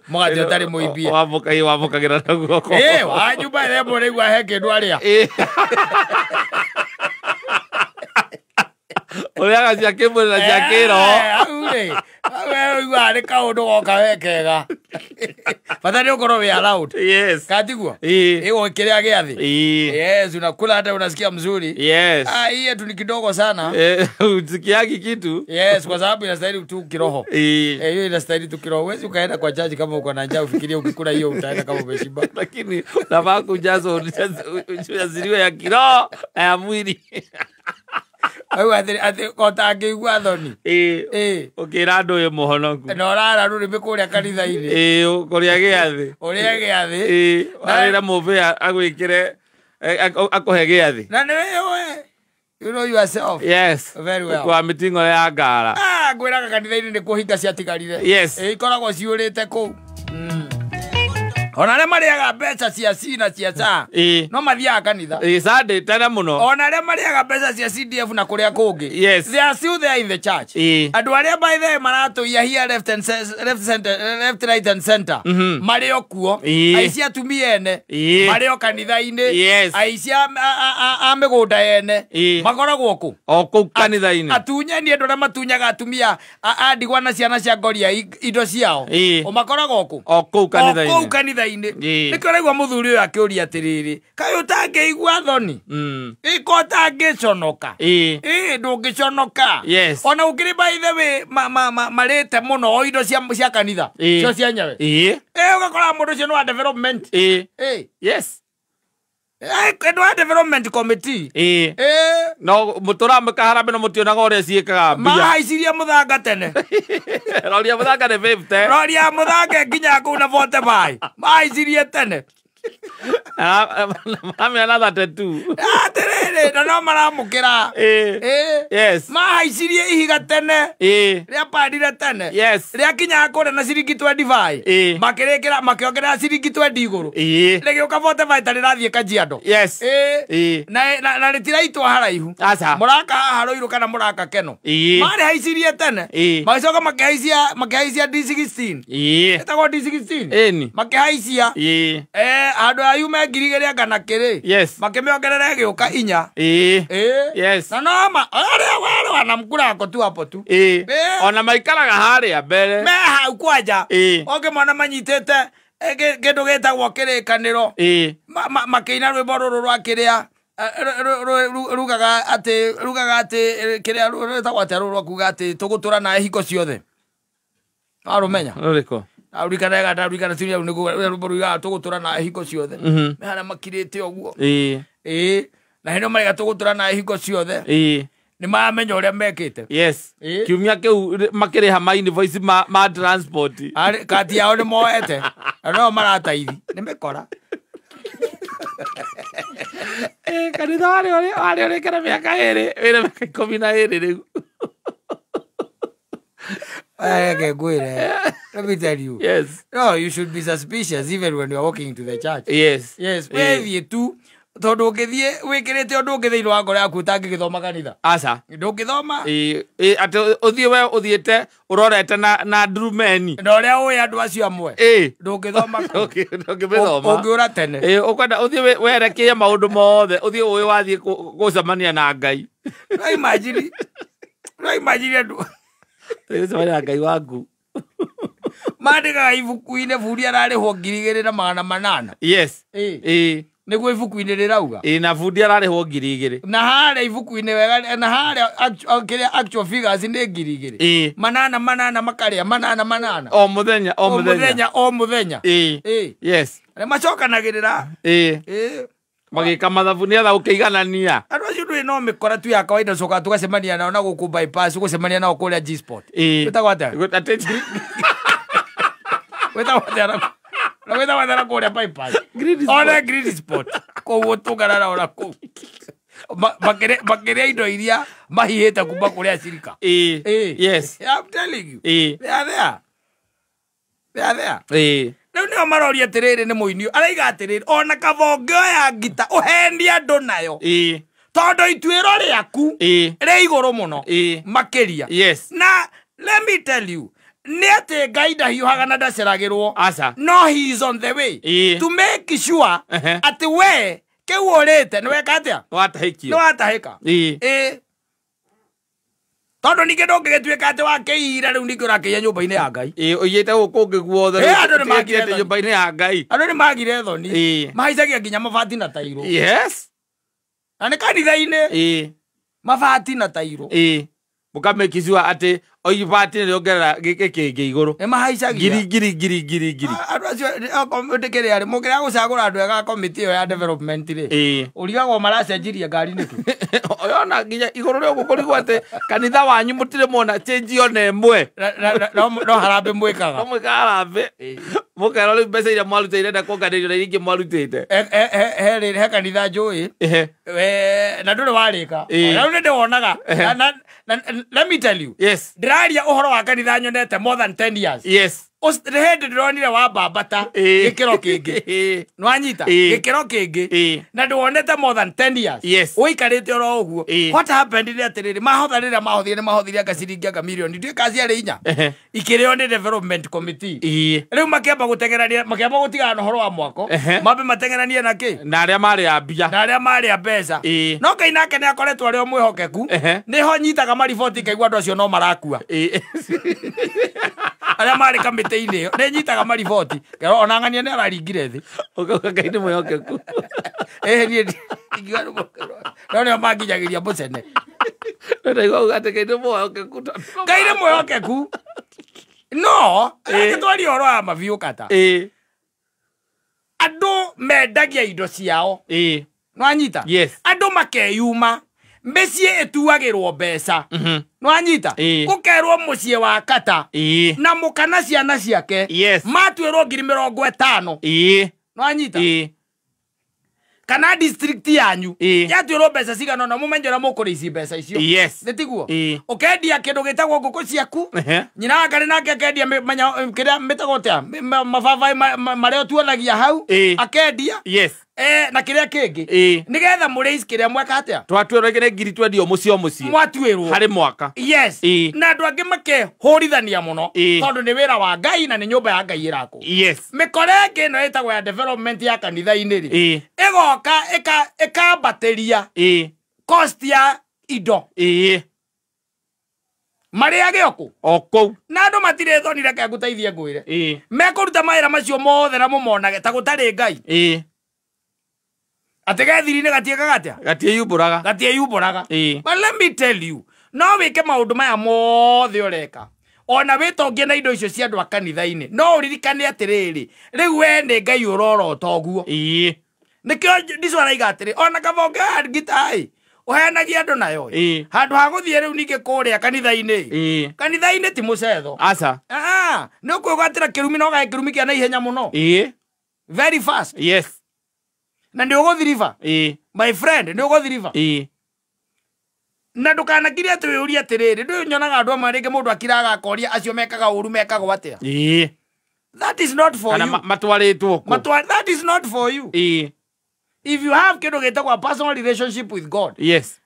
Mwati otari muibia. Wamukagira na guoko. Wanyumba ile mbona igwa heke ndwaria. Oya cia kimwe na cia kiro. Wewe igwa ni kaundu goka wekega. Fatani ukoro we allowed. Yes. Katiguo. Ego kiria giathi. Yes, unakula hata unasikia mzuri. Yes. Hii yetu ni kidogo sana. Usikiagi kitu. Yes, kwa sababu inastahili tu kiroho. Hiyo inastahili tu kiroho. Huwezi ukaenda kwa jaji kama uko na njaa ufikirie ukikula hiyo utaenda kama umeshiba. Lakini unafaa kujaza ujaziliwe ya kiroho ya mwili. Au ati kotangeigua thoni. Ukira andu uyu muhonoku. No rara ruri bikuria kanitha-ini. Ukuria giathi. Uria giathi. Arira muvia agwikire akuhe giathi. Na ni wewe. You know yourself. Yes. Very well. Kwa mitingo ya ngara. Ngwiraga kanitha-ini ni kuhinga ciatigarire. Yes. Ikoragwo ciurite ku. Ona re mariaga mbeca cia cina cia cha. No mathiaga kanitha. Sunday tena muno. Ona re mariaga mbeca cia CDF na kuria kungi. Yes. They are still there in the church. Andu aria by the maratu ya here left right and center. Mari okuo. Aici atumia ene. Mari o kanitha-ini. Yes. Aici a migunda ene. Makoragwo ku. Oku kanitha-ini. Atunyani andu aria matunyaga atumia a ndigwa na ciana cia ngoria indo ciao. O makoragwo ku. Oku kanitha-ini. Oku kanitha-ini. Nikoraigwa muthuri uyu akiuria atiriri. Kai utangeigua thoni. Iko tangiconoka. Ndungiconoka. Yes. Ona ukiri by the way marite muno o indo cia kanitha. Cio cia nyawe. Ugakora mundu cio no development. Yes. Edwa development committee. No mutura makaharambe no mutionaga uria ciikaga mbia. Mahaiciria muthanga tene. Roria muthanga ne 50. Roria muthanga nginya ku na 45. Mahaicirie tene. Mami another 32. Atiriri no maramukira. Yes. Mahaicirie ihiga tene. Ria pandire tene. Yes. Ria kinya kore na ciringi 25. Makirikira makiongerera ciringi 20 iguru. Rigi uka 45 tari rathie Kajiado. Yes. Na ritiraitwa haraihu. Asa. Muraka haroiru kana muraka keno. Mari haicirie tene. Magicoka makihaisia D16. Etagwo D16. Eni. Makihaisia. Andu ayu me ngirigere kana kiri. Yes. Makimiongerera giuka inya. Yes. Na no wale wanamkura ko tu hapo tu. Ona maikaraga haria mbere. Me hau kwanja. Oge mwana manyitete kindu gitagwo kirikaniro. Makiina rwimbo ruru rwa kiria rugaga ati kiria rwitagwo ati ruru kuga ati tugutura na hiko ciothe. Arumenya. Ruriko. Arikana tiria nigo ruboruga tugutura na hiko ciothe. Mehana makirite oguo. Na hino mari gatugutura na hiko ciothe. Ni mamenya uria mekite. Yes. Kiumia kiu makiriha ma invoice ma transport. Ari kati yao ni moete. No marataithi. Ni mekora. Kanitha wale kana miaka ere. Wira miaka 12 riu. Let me tell you. Yes. No, you should be suspicious even when you are walking into the church. Yes. Yes. Wewe tu tondu ukithie wikirite undu ungithi ino ngoro yaku utangigithoma kanitha. Asa. Ndungithoma. Ati uthie we uthiete urorete na ndurumeni. Na uria uya andu acio amwe. Ndungithoma. Ndungithoma. Ungiura tene. Ukwenda uthie werekie maundu mothe uthie uyu wathie gucemania na Ngai. No imagine andu Tucemania Ngai waku. Mandikaga ibuku-ini buri ararihwo 2,800. Yes. Niguo ibuku-ini rirauga. Na bundi ararihwo 2,000. Na haria ibuku-ini wega na haria actual figures ni 2,000. Manana makaria manana. O muthenya. Yes. Macokanagirira. Magika mathabu ni atha ukiiganania. Andu acio ndui no mikora tu ya kawaida coka tugacemania nao na guku bypass gucemania nao kuria G-Sport. Wetagwo atia? Wetagwo atia kuria bypass. Ona Green Sport. Koguo tugarara ora kuu. Makiria indo iria mahihite kuma kuria Cirika. Yes. I'm telling you. They are there. Riu nio maroria atiriri ni muinio araiga atiriri ona kabonge ya ngita uhendi andu nayo tondu ituiro riaku ri iguru muno makiria. Yes. Na let me tell you Nete guide hiuhaga na ndaceragirwo. Asa. No, he is on the way to make sure at we ke worete no wekatia. No atahikio. No atahika. Todo ni kedo ngetuika ate wakeira riu ningĩ ũrakĩia nyũmba-inĩ ya Ngai. Ũiyĩte gũkũ ũngĩ guothe. Andũ nĩ magire nyũmba-inĩ ya Ngai. Andũ nĩ magire thoni. Mahaicagia nginya mabati na tairo. Yes. Na nĩ kanitha-inĩ. Mabati na tairo. Mũkamake sure ati oyibati nĩ ongerera gĩkĩ kĩngĩ igũrũ. Mahaicagia. Giri. Andũ acio ndĩkĩrĩ arĩ mũkĩra gũcagũra andũ ega komiti ĩyo ya development rĩ. Ũrigagwo maracenjirie ngari nĩkĩ. Oyona nginya igũrũ rĩu gũkũrigwo atĩ kanitha wanyu mũtirĩ mona change ona ĩmwe. No harambe mwĩkaga. No mwĩkaga harambe. Mũkera rĩu mbeca iria mwarutĩire na kuonganĩrio na iria ingĩ mwarutĩte. He kanitha njũĩ. Na ndũrĩ warĩka. Na rĩu nĩndĩwonaga. Let me tell you. Yes. Ndĩraria ũhoro wa kanitha nyonete more than 10 years. Yes. Hĩndĩ ndĩronire wa mbambata gĩkĩro kĩngĩ. Nwanyita gĩkĩro kĩngĩ. Na ndĩwonete more than 10 years. Yes. Ũikarĩte oro ũguo. What happened nĩ atĩrĩrĩ mahotha rĩrĩa mahothire ngaciri anga mirioni ndĩkacia rĩ inya. Ikĩrĩo nĩ development committee. Rĩu makĩamba gũtengerania makĩamba gũtigana na ũhoro wa mwako. Mambe matengeranie na kĩ? Na arĩa marĩ a mbia. Na arĩa marĩ a mbeca. No Ngai nake nĩ akoretwo arĩ o mwĩhokeku. Nĩho nyitaga mariboti kaigua andũ acio no marakua. Arĩa marĩ kamĩtĩ-inĩ nĩ nyitaga mariboti. Ona ng'ania nĩ araringire thĩ. Ngai nĩ mwĩhokeku. Niĩ no nĩo manginyagĩria mũcene. Ndaigua atĩ Ngai nĩ mwĩhokeku. Ngai nĩ mwĩhokeku. No, agĩtwaria ũhoro wa mabiũ kata. Andũ mendagia indo ciao. Nwanyita? Yes. Andũ makeyuma. Mĩciĩ ĩtuagĩrwo mbeca. Nwanyita? Gũkerwo mũciĩ wa kata. Na mũkana ciana ciake. Matuĩrwo 50,000. Nwanyita? Kana district yanyu. Yatuĩrwo mbeca cigana na mũmenye ũrĩa mũkũrĩici mbeca icio. Nĩ tiguo? Ũkendia kĩndũ gĩtagwo ngũkũ ciaku. Nyina Ngarĩ nake akendia kĩrĩa mĩtagwo atĩa mababaĩ marĩa ũtuanagia hau. Akendia. Na kĩrĩa kĩngĩ. Nĩgetha mũrĩici kĩrĩa mweka atĩa? Twatuĩrwo kĩrĩa 20,000 mũciĩ o mũciĩ. Mwatuĩrwo. Harĩ mwaka. Yes. Na andũ angĩ makehũrithania mũno. Tondũ nĩ wĩra wa Ngai na nĩ nyũmba ya Ngai ĩrakwo. Mĩkore ĩngĩ ĩno ĩtagwo ya development ya kanitha-inĩ rĩ. Ĩgoka ĩkambatĩria cost ya indo. Marĩage okũ? O kũu. Na andũ matirĩ thoni reke ngũteithie ngwĩre. Mekũruta mawĩra macio mothe na mũmonage ta gũtarĩ Ngai. Atĩ gethiri-inĩ gatiĩkaga atĩa? Gatiĩyumbũraga. Gatiĩyumbũraga. But let me tell you, no wĩke maũndũ maya mothe ũreka. Ona wĩtongie na indo icio cia andũ a kanitha-inĩ. No ũririkane atĩrĩrĩ. Rĩu we nĩ Ngai ũrorota ũguo. Nĩkĩo Ndico araiga atĩrĩ. Ona kabonge ngita ũheanagia andũ nayo. Handũ ha gũthiĩ rĩu ningĩ kũrĩa kanitha-inĩ. Kanitha-inĩ ti mũcetho. Aca. Nĩ ũkwĩgwatĩra kĩrumi na ũgahe kĩrumi kĩa na ihenya mũno. Very fast. Na nĩ ũgũthiriba. My friend, nĩ ũgũthiriba. Na ndũkanakire atĩ wĩũrie atĩrĩrĩ. Ndũĩ nyonaga andũ amwe rĩngĩ mũndũ akiraga akoria acio mekaga ũru mekagwo atĩa. That is not for you. Kana matwarĩtwo kũ. That is not for you. If you have kĩndũ gĩtagwo a personal relationship with God.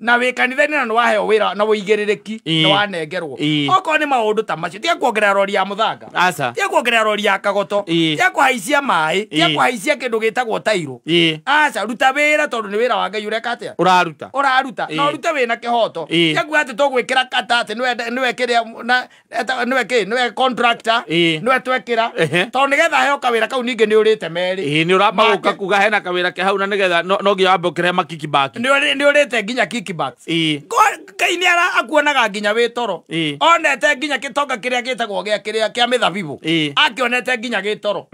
Na wĩ kanitha-inĩ na nĩwaheo wĩra na wĩigĩrĩrĩki na wanengerwo. Okorwo nĩ maũndũ ta macio. Tiga kuongerera rori ya mũthanga. Tiga kuongerera rori ya kagoto. Tiga kũhaicia maĩ. Tiga kũhaicia kĩndũ gĩtagwo tairo. Aca ruta wĩra tondũ nĩ wĩra wa Ngai ũreka atĩa? Ũraruta. Na ũrute wĩna kĩhoto. Tiga kuga atĩ tũgwĩkĩra kata atĩ nĩwe kĩrĩa nĩwe contractor. Nĩwe twekĩra. Tondũ nĩgetha heo kawĩra kau ningĩ nĩ ũrĩte merĩ. Nĩ ũramba gũka kuga hena kawĩra ke hau na nĩgetha no nginya wambe ũkĩrehe makikibaki. Nĩ ũrĩte nginya kikibacks. Ngai nĩ akuonaga nginya wĩ toro. Onete nginya gĩtonga kĩrĩa gĩtagwo kĩa mĩthabibũ. Akĩonete nginya gĩ toro.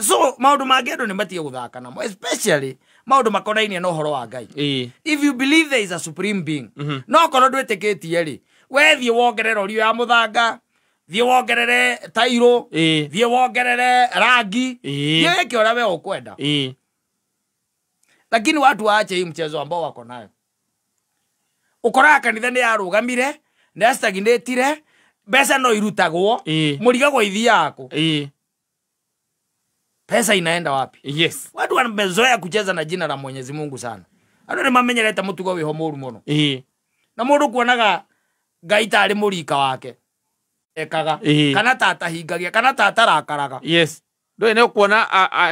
So maũndũ mangĩ andũ nĩ matige gũthaka namo, especially maũndũ makonainie na ũhoro wa Ngai. If you believe there is a supreme being, no korwo ndwĩtĩkĩtie rĩ, we thiĩ wongerere ũrio ya mũthanga, thiĩ wongerere tairo, thiĩ wongerere rangi, thiĩ wĩke ũrĩa we ũkwenda. Lakini watu waache hii mchezo ambao wako nayo. Ukoraga kanitha nĩ yarũgamire, nĩ stagnatire, mbeca no irutagwo, mũrigo ithiako. Pesa inaenda wapi? Watu wamezoea kucheza na jina la Mwenyezi Mungu sana. Andũ nĩ mamenyerete mũtugo wĩho mũru mũno. Na mũndũ kuonaga Ngai tarĩ mũrika wake. ekaga kana tata hingagia kana tata rakaraga yes ndwe ne kuona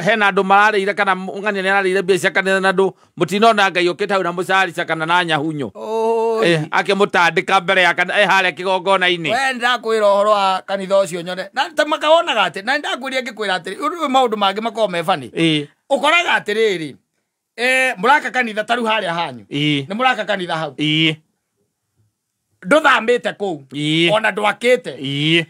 hena andu mararire kana ngani ne ararire mbia kana na andu mutinona ngai ukita hau na mucari kana na nyahunyo ake mutandika mbere ya kana hare kigongona ini we ndakwira horo wa kanitha ucio nyone na tamakaonaga ati na ndakwiria ngikwira ati uru maundu mangi makoo mefani ukoraga atiriri muraka kanitha taru haria hanyu ni muraka kanitha hau nduthambite kuu ona ndwakite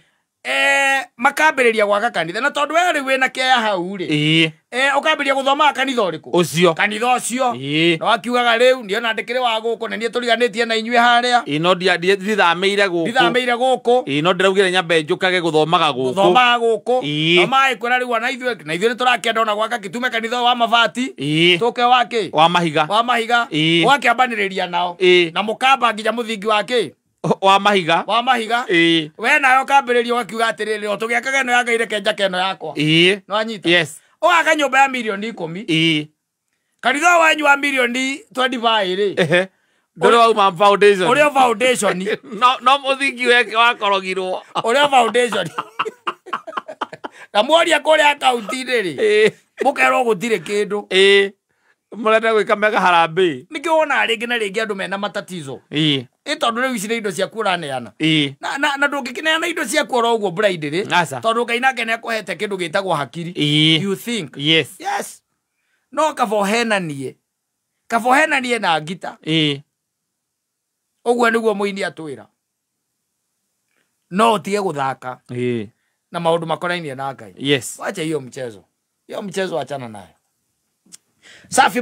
makambiriria gwaka kanitha na tondu we wina keya hau ri ukambiriria guthoma kanitha uriku ucio kanitha ucio no akiugaga riu ndio nandikire wa guku na nie turiganitie na inyue haria no ndithameire guku no ndiraugire nyambe njukage guthomaga guku no mai kwira riu na ithuĩ ni turakenda ona gwaka kitume kanitha wa mabati tuke wake wa mahiga wakiambaniriria nao na mukamba nginya muthingi wake wa mahiga we nayo kambiriria wakiuga atiriri o tugiakaga ino yanga ireke njaka ino yakwa no anyita yes aka nyumba ya milioni 10 kanitha wanyu wa milioni 25 ri ndoro wa foundation urio foundation no muthingi weke wakorogirwo urio foundation na mworia kuria account ri mukero gutire kindu murenda gwika mega harambe nikiona ringi na ringi andu mena matatizo tondu riu ici ni indo cia kuraneana na ndungikineana indo cia kuora uguo blind ri tondu Ngai nake ni akuhete kindu gitagwo hakiri you think yes no kabohenanie na ngita uguo niguo muini atwira no utige guthaka na maundu makonainie na Ngai yes wacha hiyo mchezo achana nayo safi.